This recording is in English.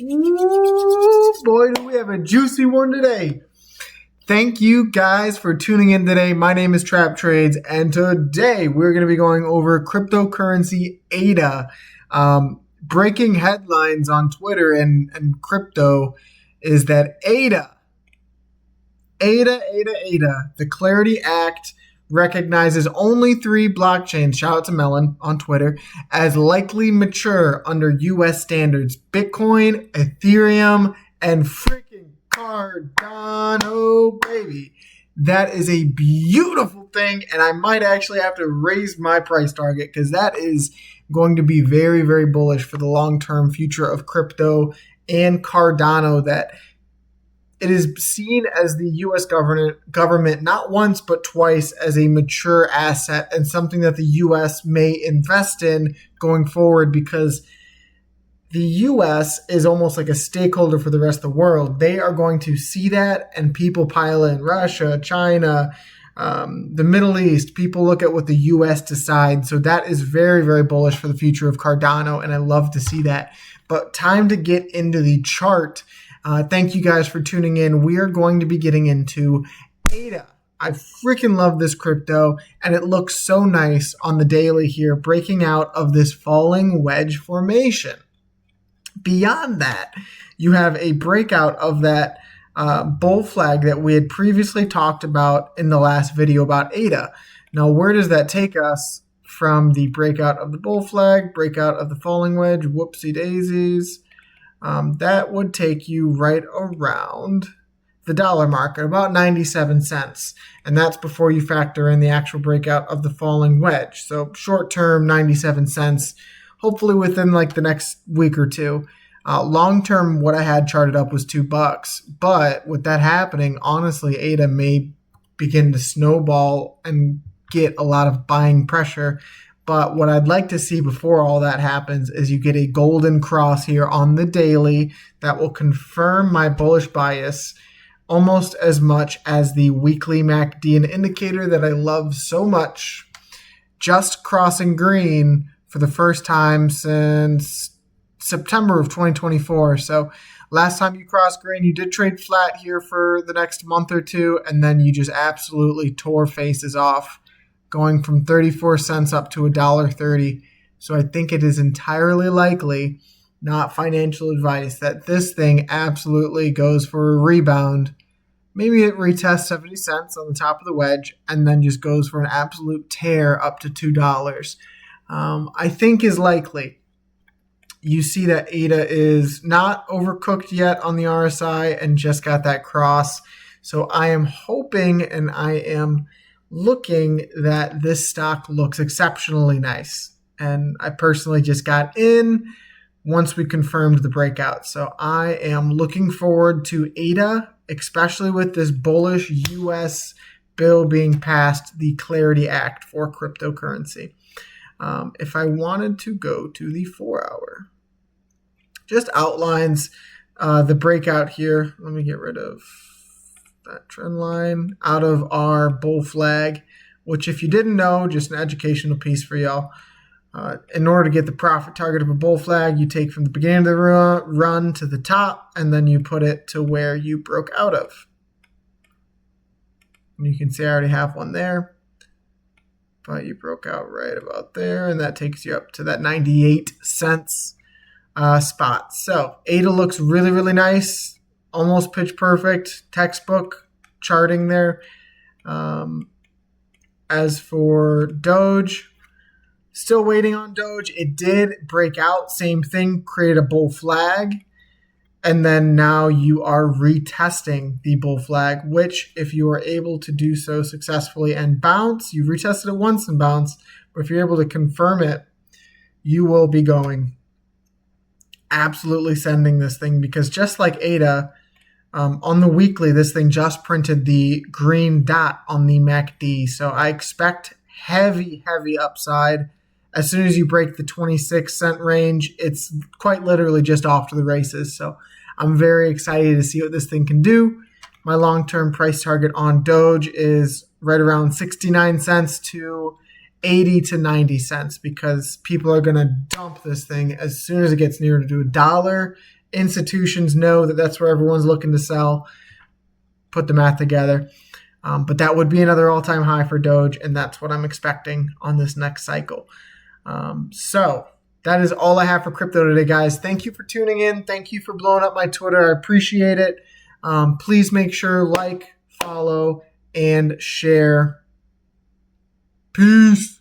Ooh, boy, do we have a juicy one today. Thank you guys for tuning in today. My name is Trap Trades, and today we're going to be going over cryptocurrency ADA. Breaking headlines on Twitter and crypto is that ADA, the Clarity Act recognizes only 3 blockchains, shout out to Melon on Twitter, as likely mature under U.S. standards: Bitcoin, Ethereum, and freaking Cardano, baby. That is a beautiful thing, and I might actually have to raise my price target because that is going to be very, very bullish for the long-term future of crypto and Cardano. That it is seen as the U.S. government not once but twice as a mature asset and something that the U.S. may invest in going forward, because the U.S. is almost like a stakeholder for the rest of the world. They are going to see that, and people pile in. Russia, China, the Middle East. People look at what the U.S. decides. So that is very, very bullish for the future of Cardano, and I love to see that. But time to get into the chart. Thank you guys for tuning in. We are going to be getting into ADA. I freaking love this crypto, and it looks so nice on the daily here, breaking out of this falling wedge formation. Beyond that, you have a breakout of that bull flag that we had previously talked about in the last video about ADA. Now, where does that take us from the breakout of the bull flag, breakout of the falling wedge? Whoopsie daisies. That would take you right around the dollar market, about 97 cents. And that's before you factor in the actual breakout of the falling wedge. So short term, 97 cents, hopefully within like the next week or two. Long term, what I had charted up was $2. But with that happening, honestly, ADA may begin to snowball and get a lot of buying pressure. But what I'd like to see before all that happens is you get a golden cross here on the daily that will confirm my bullish bias almost as much as the weekly MACD, an indicator that I love so much, just crossing green for the first time since September of 2024. So last time you crossed green, you did trade flat here for the next month or two, and then you just absolutely tore faces off, going from 34 cents up to $1.30. So I think it is entirely likely, not financial advice, that this thing absolutely goes for a rebound. Maybe it retests 70 cents on the top of the wedge and then just goes for an absolute tear up to $2. I think is likely. You see that ADA is not overcooked yet on the RSI and just got that cross. So I am hoping and I am looking that this stock looks exceptionally nice. And I personally just got in once we confirmed the breakout. So I am looking forward to ADA, especially with this bullish U.S. bill being passed, the Clarity Act for cryptocurrency. If I wanted to go to the 4-hour, just outlines the breakout here. Let me get rid of that trend line out of our bull flag, which, if you didn't know, just an educational piece for y'all. In order to get the profit target of a bull flag, you take from the beginning of the run to the top, and then you put it to where you broke out of. And you can see I already have one there, but you broke out right about there, and that takes you up to that 98 cents spot. So ADA looks really, really nice. Almost pitch perfect, textbook charting there. As for Doge, still waiting on Doge. It did break out, same thing, create a bull flag. And then now you are retesting the bull flag, which if you are able to do so successfully and bounce, you've retested it once and bounce, but if you're able to confirm it, you will be going absolutely sending this thing, because just like ADA, on the weekly, this thing just printed the green dot on the MACD. So I expect heavy, heavy upside. As soon as you break the 26 cent range, it's quite literally just off to the races. So I'm very excited to see what this thing can do. My long-term price target on Doge is right around 69 cents to 80 to 90 cents, because people are going to dump this thing as soon as it gets near to $1. institutions know that that's where everyone's looking to sell. Put the math together. But that would be another all-time high for Doge, and that's what I'm expecting on this next cycle. So that is all I have for crypto today, guys. Thank you for tuning in. Thank you for blowing up my Twitter. I appreciate it. Please make sure like, follow, and share. Peace.